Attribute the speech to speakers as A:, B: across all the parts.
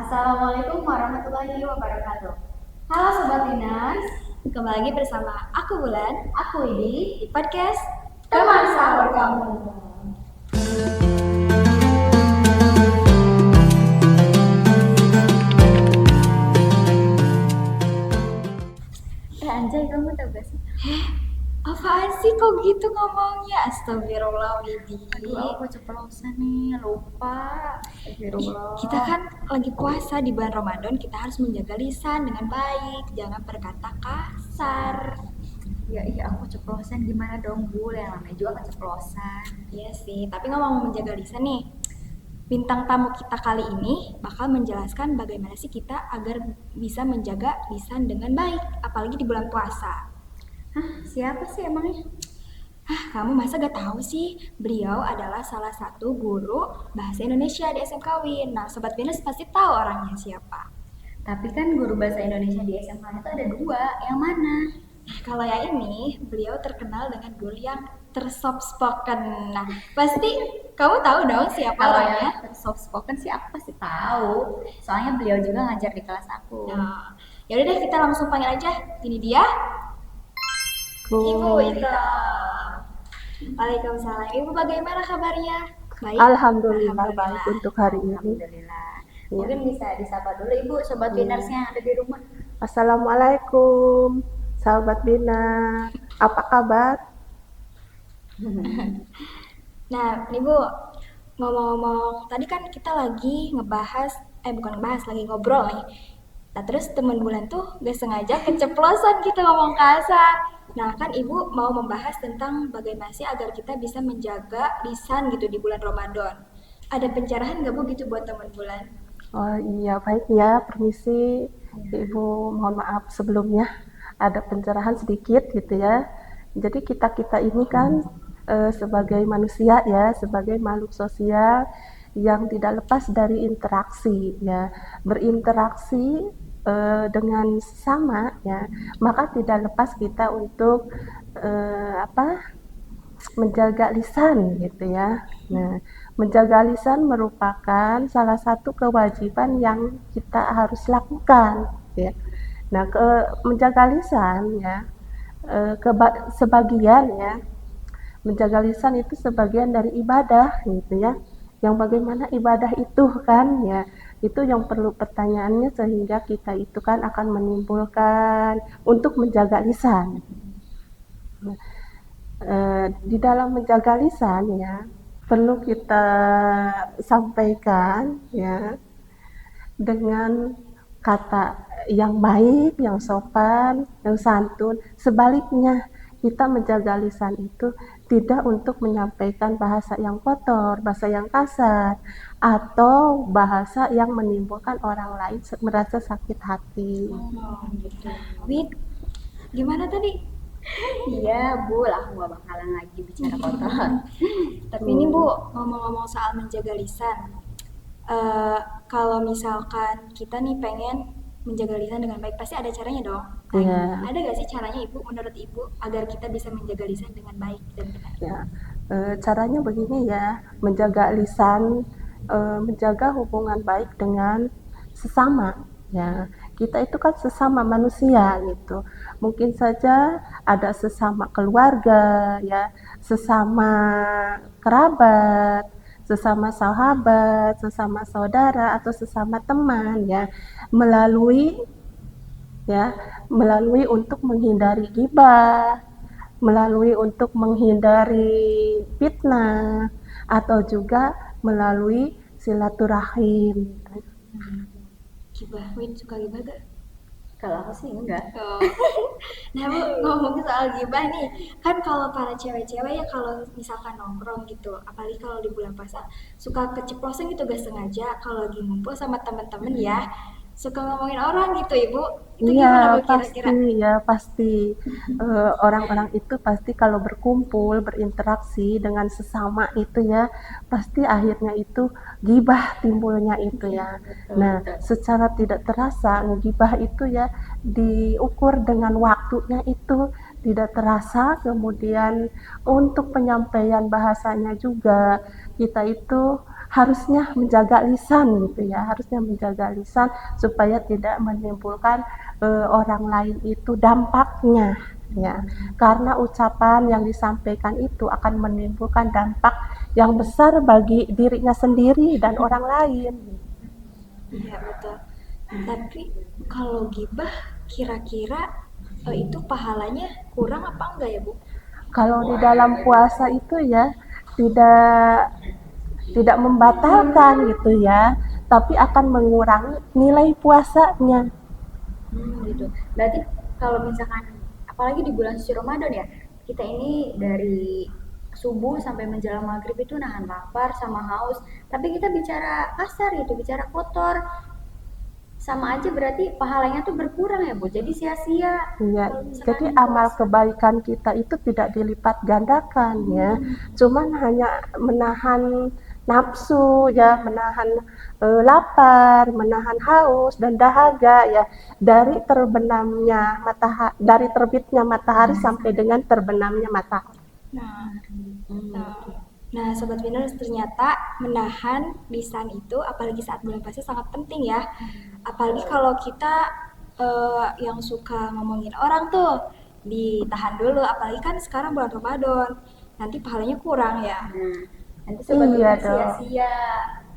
A: Assalamualaikum warahmatullahi wabarakatuh. Halo Sobat Dinas,
B: Kembali lagi bersama aku Bulan
A: aku Widi
B: di podcast
A: teman sahur kamu.
B: Anjay, kamu tau gak sih? Apaan sih kok gitu ngomongnya? Astagfirullah, Widi.
A: Aduh, aku keceplosan nih, lupa. Astagfirullah.
B: Kita kan lagi puasa di bulan Ramadan, kita harus menjaga lisan dengan baik, jangan berkata kasar.
A: Iya, aku keceplosan. Gimana dong, Bu? Yang namanya juga keceplosan.
B: Iya sih, tapi ngomong menjaga lisan nih, bintang tamu kita kali ini bakal menjelaskan bagaimana sih kita agar bisa menjaga lisan dengan baik, apalagi di bulan puasa.
A: Hah, siapa sih emangnya?
B: Kamu masa gak tahu sih? Beliau adalah salah satu guru bahasa Indonesia di SMK Win. Nah, Sobat Binus pasti tahu orangnya siapa.
A: Tapi kan guru bahasa Indonesia di SMA itu ada dua. Yang mana?
B: Kalau yang ini, beliau terkenal dengan guru yang tersoft spoken. Nah, pasti kamu tahu dong siapa
A: Kalau
B: orangnya.
A: yang soft spoken sih aku pasti tahu. Soalnya beliau juga ngajar di kelas aku.
B: Nah, ya udah deh kita langsung panggil aja. Ini dia, Ibu Ita. Waalaikumsalam. Ibu bagaimana kabarnya? Baik.
C: Alhamdulillah baik untuk hari ini.
A: Alhamdulillah.
C: Ya.
A: Mungkin bisa disapa dulu Ibu sobat Winners yang ada di rumah.
C: Assalamualaikum, sahabat Bina. Apa kabar?
B: Nah, nih Bu, ngomong-ngomong, tadi kan kita lagi bukan ngebahas, lagi ngobrol nih. Nah, terus temen Bulan tuh gak sengaja keceplosan gitu ngomong kasar. Nah, kan Ibu mau membahas tentang bagaimana sih agar kita bisa menjaga lisan gitu di bulan Ramadan. Ada pencerahan gak Bu gitu buat temen Bulan?
C: Oh iya, baik ya, permisi Ibu, mohon maaf sebelumnya ada pencerahan sedikit gitu ya. Jadi kita ini kan sebagai manusia ya, sebagai makhluk sosial yang tidak lepas dari interaksi ya, berinteraksi dengan sesama ya, maka tidak lepas kita untuk menjaga lisan gitu ya. Nah, menjaga lisan merupakan salah satu kewajiban yang kita harus lakukan ya. Nah, menjaga lisan ya, sebagian ya, menjaga lisan itu sebagian dari ibadah gitu ya. Yang bagaimana ibadah itu kan ya, itu yang perlu pertanyaannya, sehingga kita itu kan akan menimbulkan untuk menjaga lisan. Nah, di dalam menjaga lisan ya, perlu kita sampaikan ya dengan kata yang baik, yang sopan, yang santun. Sebaliknya, kita menjaga lisan itu tidak untuk menyampaikan bahasa yang kotor, bahasa yang kasar, atau bahasa yang menimbulkan orang lain merasa sakit hati.
B: Oh, gitu. Wit, gimana tadi?
A: Iya Bu, lah aku gak bakalan lagi bicara kotor.
B: Tapi ini Bu, ngomong-ngomong soal menjaga lisan, kalau misalkan kita nih pengen menjaga lisan dengan baik, pasti ada caranya dong. Nah,
C: Iya.
B: ada gak sih caranya Ibu, menurut Ibu, agar kita bisa menjaga lisan dengan baik dan benar?
C: Ya, caranya begini ya, menjaga lisan, menjaga hubungan baik dengan sesama. Ya, kita itu kan sesama manusia gitu. Mungkin saja ada sesama keluarga, ya, sesama kerabat, sesama sahabat, sesama saudara, atau sesama teman, ya, melalui untuk menghindari ghibah, melalui untuk menghindari fitnah, atau juga melalui silaturahim.
B: Gibah, Win suka gibah gak?
A: Kalau aku sih enggak.
B: Oh. Nah Bu, ngomongin soal gibah nih, kan kalau para cewek-cewek ya kalau misalkan nongkrong gitu, apalagi kalau di bulan puasa, suka keceplosan gitu gak sengaja kalau lagi ngumpul sama temen-temen ya, suka ngomongin orang gitu Ibu. Itu gimana Bu kira-kira?
C: Pasti. Orang-orang itu pasti kalau berkumpul, berinteraksi dengan sesama itu ya, pasti akhirnya itu ghibah timbulnya itu ya. Nah, secara tidak terasa ghibah itu ya diukur dengan waktunya itu tidak terasa, kemudian untuk penyampaian bahasanya juga kita itu harusnya menjaga lisan gitu ya, harusnya menjaga lisan supaya tidak menimbulkan orang lain itu dampaknya ya. Karena ucapan yang disampaikan itu akan menimbulkan dampak yang besar bagi dirinya sendiri dan orang lain.
B: Iya betul. Tapi kalau gibah kira-kira itu pahalanya kurang apa enggak ya Bu?
C: Kalau di dalam puasa itu ya tidak tidak membatalkan gitu ya, tapi akan mengurangi nilai puasanya.
A: Gitu. Berarti kalau misalkan apalagi di bulan suci Ramadan ya, kita ini dari subuh sampai menjelang maghrib itu nahan lapar sama haus, tapi kita bicara kasar gitu, bicara kotor, sama aja berarti pahalanya tuh berkurang ya Bu. Jadi sia-sia
C: Ya,
A: kalau misalkan
C: jadi amal
A: puasa.
C: kebaikan kita itu tidak dilipat gandakan ya, cuman hanya menahan nafsu ya, menahan lapar, menahan haus dan dahaga ya, dari terbitnya matahari sampai dengan terbenamnya matahari.
B: Nah, nah, nah Sobat Winners, ternyata menahan lisan itu apalagi saat bulan puasa sangat penting ya. Apalagi kalau kita yang suka ngomongin orang tuh ditahan dulu, apalagi kan sekarang bulan Ramadan. Nanti pahalanya kurang ya.
A: Nah, nanti sobat
C: Iya
A: bener
C: dong.
A: sia-sia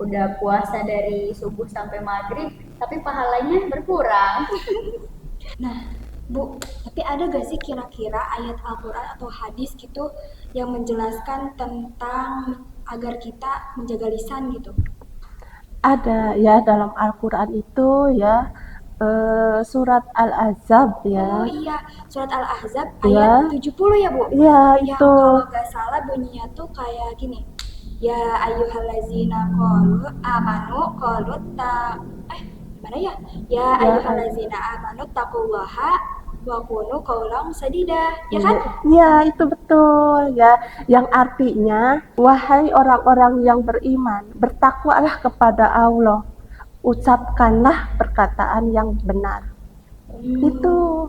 A: udah puasa dari subuh sampai maghrib, tapi pahalanya berkurang.
B: Nah, Bu, tapi ada gak sih kira-kira ayat Al-Quran atau hadis gitu yang menjelaskan tentang agar kita menjaga lisan gitu?
C: Ada ya dalam Al-Quran itu ya, surat Al-Ahzab
B: Oh
C: ya,
B: iya, surat Al-Ahzab
C: ya,
B: ayat 70 ya, Bu?
C: ya
B: Yang
C: itu.
B: kalau nggak salah bunyinya tuh kayak gini. Ya ayyuhallazina qalu amanu qalu ta gimana ya? Ya
C: Ya,
B: ayyuhallazina amanu taqullaha wa kunu qaulan sadida. Ya kan?
C: iya, itu betul ya. Yang artinya, wahai orang-orang yang beriman, bertakwalah kepada Allah. Ucapkanlah perkataan yang benar. Itu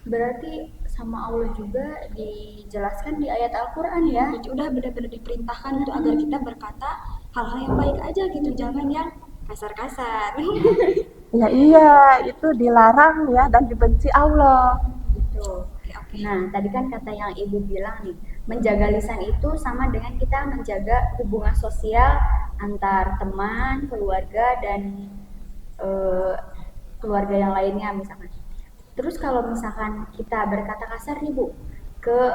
A: Berarti sama Allah juga dijelaskan di ayat Al-Quran ya.
B: Jadi udah benar-benar diperintahkan gitu agar kita berkata hal-hal yang baik aja gitu, jangan yang kasar-kasar.
C: ya iya, itu dilarang ya dan dibenci Allah.
A: Gitu.
B: Oke, oke.
A: Nah, tadi kan kata yang Ibu bilang nih, menjaga lisan itu sama dengan kita menjaga hubungan sosial antar teman, keluarga, dan eh, keluarga yang lainnya misalkan. Terus kalau misalkan kita berkata kasar nih Bu, ke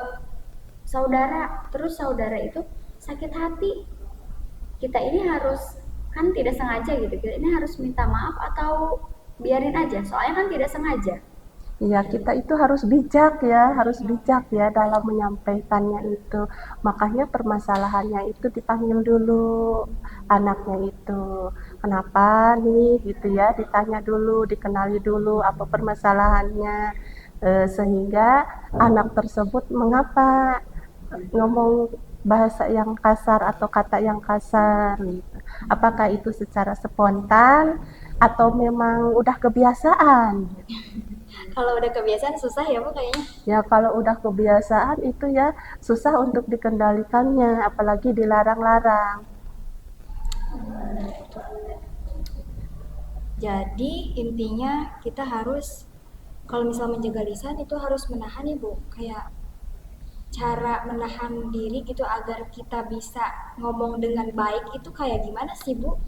A: saudara, terus saudara itu sakit hati, kita ini harus, kan tidak sengaja gitu, kita ini harus minta maaf atau biarin aja, soalnya kan tidak sengaja.
C: Ya, kita itu harus bijak ya dalam menyampaikannya itu. Makanya permasalahannya itu dipanggil dulu anaknya itu. Kenapa nih gitu ya, ditanya dulu, dikenali dulu apa permasalahannya. Sehingga anak tersebut mengapa ngomong bahasa yang kasar atau kata yang kasar gitu. Apakah itu secara spontan atau memang udah kebiasaan?
B: Kalau udah kebiasaan susah ya Bu kayaknya.
C: Ya kalau udah kebiasaan itu ya susah untuk dikendalikannya, apalagi dilarang-larang.
B: Jadi intinya kita harus kalau misal menjaga lisan itu harus menahan ya Bu. Kayak cara menahan diri gitu agar kita bisa ngomong dengan baik itu kayak gimana sih Bu?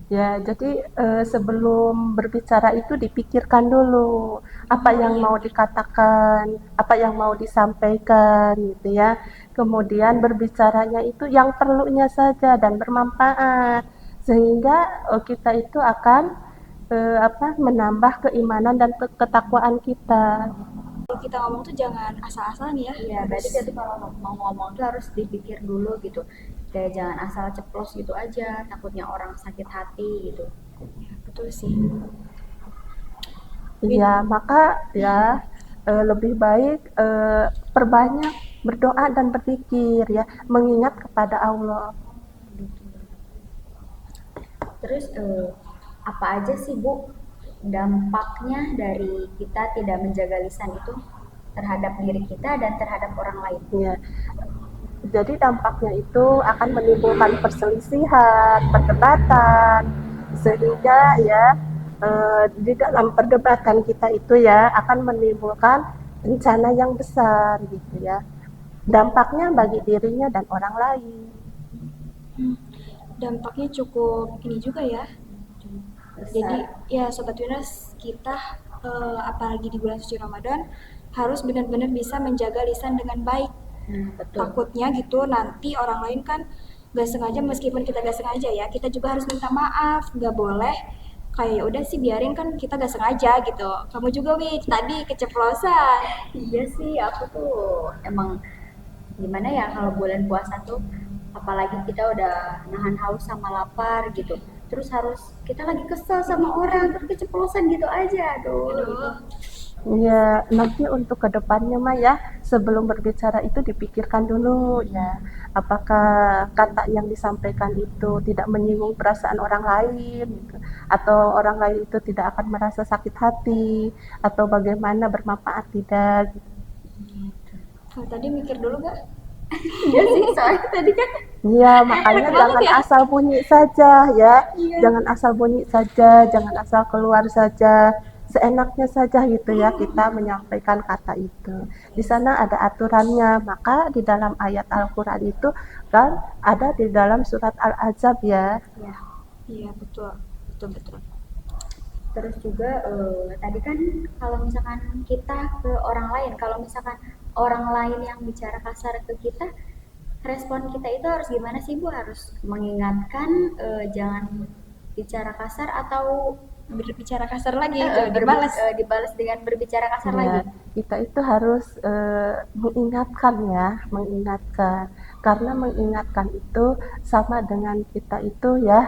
C: Ya jadi sebelum berbicara itu dipikirkan dulu apa
B: Oh
C: yang
B: iya
C: mau
B: benar.
C: dikatakan, apa yang mau disampaikan gitu ya. Kemudian berbicaranya itu yang perlunya saja dan bermanfaat sehingga kita itu akan menambah keimanan dan ketakwaan kita.
B: Kalau kita ngomong tuh jangan asal-asalan ya.
A: Iya, berarti
B: Harus
A: kita kalau mau ngomong tuh harus dipikir dulu gitu. Kayak jangan asal ceplos gitu aja, takutnya orang sakit hati gitu.
B: ya, betul sih.
C: Iya,
B: Win,
C: maka ya lebih baik perbanyak berdoa dan berzikir ya, mengingat kepada Allah.
A: Terus apa aja sih Bu dampaknya dari kita tidak menjaga lisan itu terhadap diri kita dan terhadap orang lain?
C: Ya, Jadi dampaknya itu akan menimbulkan perselisihan, perdebatan, sehingga ya di dalam perdebatan kita itu ya akan menimbulkan bencana yang besar gitu ya. Dampaknya bagi dirinya dan orang lain.
B: Dampaknya cukup ini juga ya. Jadi
A: besar.
B: ya Sobat Winas, kita apalagi di bulan suci Ramadan harus benar-benar bisa menjaga lisan dengan baik.
A: Betul.
B: Takutnya gitu nanti orang lain kan gak sengaja, meskipun kita gak sengaja ya, kita juga harus minta maaf. Gak boleh kayak "Ya udah sih biarin kan kita gak sengaja" gitu. Kamu juga Wid tadi keceplosan.
A: Iya sih, aku tuh emang gimana ya kalau bulan puasa tuh, apalagi kita udah nahan haus sama lapar gitu. Terus harus kita lagi kesel sama orang, terus keceplosan gitu aja. Aduh, itu.
B: Aduh,
C: Ya, nanti untuk kedepannya mah ya, sebelum berbicara itu dipikirkan dulu ya, apakah kata yang disampaikan itu tidak menyinggung perasaan orang lain, gitu, atau orang lain itu tidak akan merasa sakit hati, atau bagaimana bermanfaat tidak. Gitu.
B: tadi mikir dulu gak?
A: Iya sih, soalnya tadi kan
C: Ya, makanya
B: Banget
C: jangan
B: ya?
C: asal bunyi saja ya,
A: iya.
C: jangan asal bunyi saja, jangan asal keluar saja, seenaknya saja gitu ya kita menyampaikan kata itu. Di sana ada aturannya, maka di dalam ayat Al-Quran itu kan ada di dalam surat Al-Ahzab ya.
A: Ya.
B: Iya betul, betul betul.
A: Terus juga tadi kan kalau misalkan kita ke orang lain, kalau misalkan orang lain yang bicara kasar ke kita, respon kita itu harus gimana sih Bu? Harus mengingatkan jangan bicara kasar atau
B: Berbicara kasar lagi itu dibalas.
A: dibalas dengan berbicara kasar
C: Ya,
A: lagi?
C: kita itu harus mengingatkan ya, mengingatkan. Karena mengingatkan itu sama dengan kita itu ya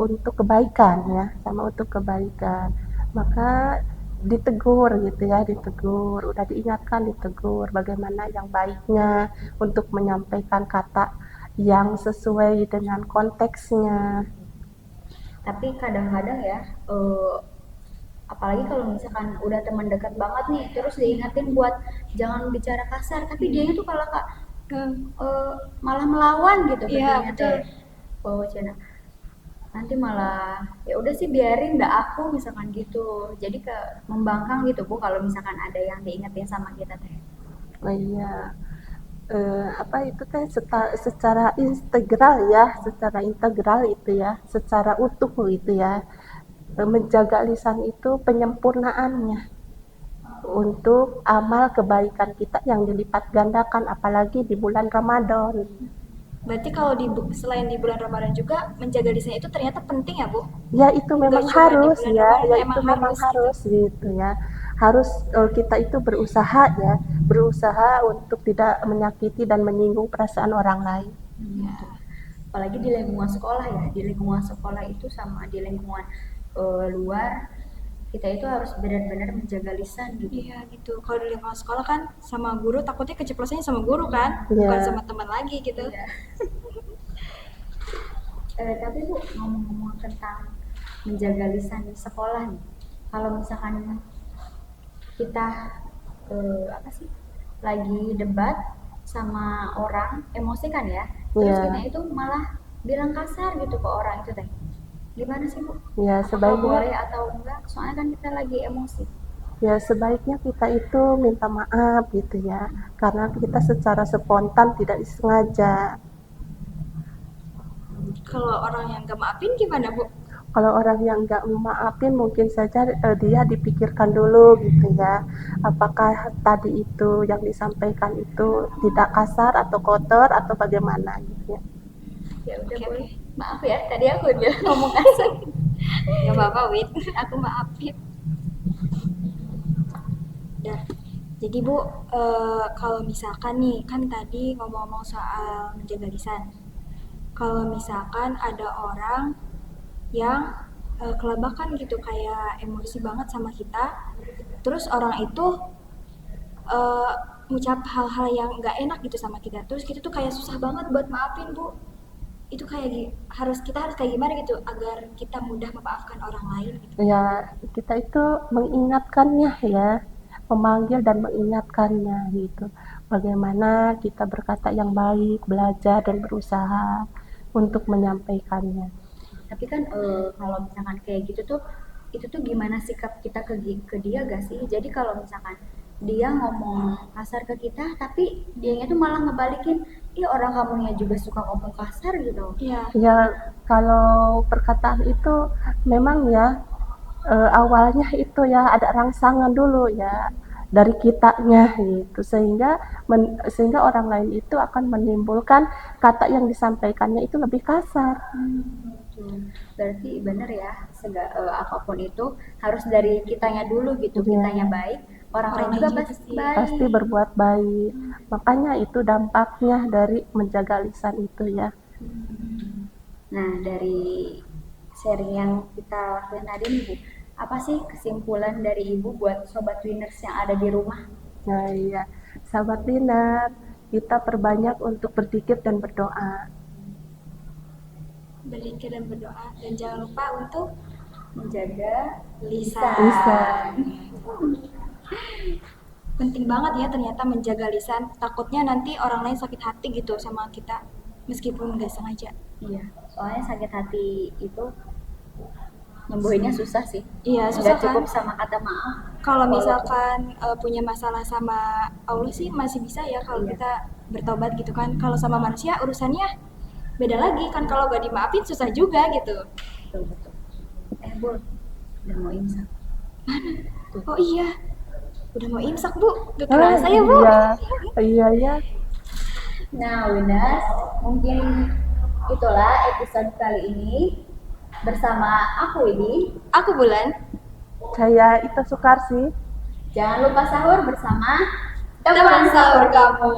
C: untuk kebaikan ya, sama untuk kebaikan. Maka ditegur gitu ya, ditegur, udah diingatkan, ditegur bagaimana yang baiknya untuk menyampaikan kata yang sesuai dengan konteksnya.
A: Tapi kadang-kadang ya, apalagi kalau misalkan udah teman dekat banget nih, terus diingetin buat jangan bicara kasar, tapi dia itu kalau kak malah melawan gitu ke
B: Iya
A: dianya
B: betul.
A: teh. Oh cina, nanti malah ya udah sih biarin dah aku misalkan gitu. Jadi ke membangkang gitu Bu kalau misalkan ada yang diingetin sama kita teh.
C: Oh iya. Apa itu teh secara integral ya, secara integral itu ya, secara utuh itu ya. Menjaga lisan itu penyempurnaannya untuk amal kebaikan kita yang dilipat gandakan apalagi di bulan Ramadan.
B: Berarti kalau selain di bulan Ramadan juga menjaga lisan itu ternyata penting ya Bu?
C: Ya itu
B: Nggak
C: memang
B: cuma di
C: harus
B: bulan
C: ya,
B: Ramadan,
C: ya itu
B: emang
C: memang
B: harus gitu.
C: harus gitu ya. Harus kita itu berusaha ya, berusaha untuk tidak menyakiti dan menyinggung perasaan orang lain.
B: Ya.
A: Apalagi di lingkungan sekolah ya, di lingkungan sekolah itu sama di lingkungan luar, kita itu harus benar-benar menjaga lisan gitu.
B: Iya gitu. Kalau di lingkungan sekolah kan sama guru, takutnya keceplosannya sama guru kan,
C: Iya.
B: bukan sama teman lagi gitu.
A: Iya. Tapi Bu, ngomong-ngomong tentang menjaga lisan di sekolah nih, kalau misalkan kita apa sih lagi debat sama orang emosi kan ya, terus
C: Iya.
A: kita itu malah bilang kasar gitu ke orang itu teh, gimana sih Bu?
C: Ya
A: Apakah
C: sebaiknya
A: boleh atau enggak? Soalnya kan kita lagi emosi.
C: Ya sebaiknya kita itu minta maaf gitu ya, karena kita secara spontan tidak disengaja.
B: Kalau orang yang gak maafin gimana Bu?
C: Kalau orang yang nggak memaafin mungkin saja dia dipikirkan dulu gitu ya, apakah tadi itu yang disampaikan itu tidak kasar atau kotor atau bagaimana gitu ya.
A: Ya udah
B: Oke,
A: boleh.
B: oke.
A: Maaf ya, tadi aku bilang ngomong kasar.
B: Gak apa-apa Wid, aku maafin. Udah. Jadi Bu, kalau misalkan nih, kan tadi ngomong-ngomong soal menjaga lisan. Kalau misalkan ada orang yang kelabakan gitu, kayak emosi banget sama kita, terus orang itu uh, ngucap hal-hal yang nggak enak gitu sama kita, terus kita tuh kayak susah banget buat maafin Bu. Itu kayak kita harus kayak gimana gitu agar kita mudah memaafkan orang lain gitu.
C: Ya kita itu mengingatkannya ya, memanggil dan mengingatkannya gitu, bagaimana kita berkata yang baik, belajar dan berusaha untuk menyampaikannya.
A: Tapi kan kalau misalkan kayak gitu tuh, itu tuh gimana sikap kita ke dia gak sih? Jadi kalau misalkan dia ngomong kasar ke kita, tapi dianya tuh malah ngebalikin, ih orang kamunya juga suka ngomong kasar gitu.
B: Iya,
C: Ya, kalau perkataan itu memang ya awalnya itu ya ada rangsangan dulu ya dari kitanya gitu, sehingga orang lain itu akan menimbulkan kata yang disampaikannya itu lebih kasar.
A: Gitu. Berarti bener ya, apapun itu harus dari kitanya dulu gitu.
C: Iya.
A: Kitanya baik, orang lain juga pasti baik.
C: Pasti berbuat baik. Makanya itu dampaknya dari menjaga lisan itu ya.
A: Nah, dari sharing yang kita lakuin tadi nih Bu, apa sih kesimpulan dari Ibu buat Sobat Winners yang ada di rumah?
C: Nah, iya. Sahabat Dinar, kita perbanyak untuk berzikir dan berdoa.
B: berzikir dan berdoa dan jangan lupa untuk
A: Menjaga
B: lisan.
C: Lisan.
B: Penting banget ya ternyata menjaga lisan. Takutnya nanti orang lain sakit hati gitu sama kita meskipun nggak sengaja.
A: Iya, soalnya sakit hati itu nyembuhinnya susah sih.
B: Iya, susah
A: Nggak cukup
B: kan?
A: sama kata maaf.
B: Kalau misalkan punya masalah sama Allah sih masih bisa ya kalau
A: Iya.
B: kita bertobat gitu kan. Kalau sama manusia urusannya beda lagi kan, kalau gak dimaafin susah juga gitu.
A: Betul, betul. Bu, udah mau imsak.
B: Oh iya, udah mau imsak Bu, gak kerasa ya Bu.
C: Iya, iya ya.
A: Nah, Winners, mungkin itulah episode kali ini bersama aku ini.
B: Aku Bulan.
C: Saya Ita Sukarsi.
A: Jangan lupa sahur bersama
B: Teman sahur kamu.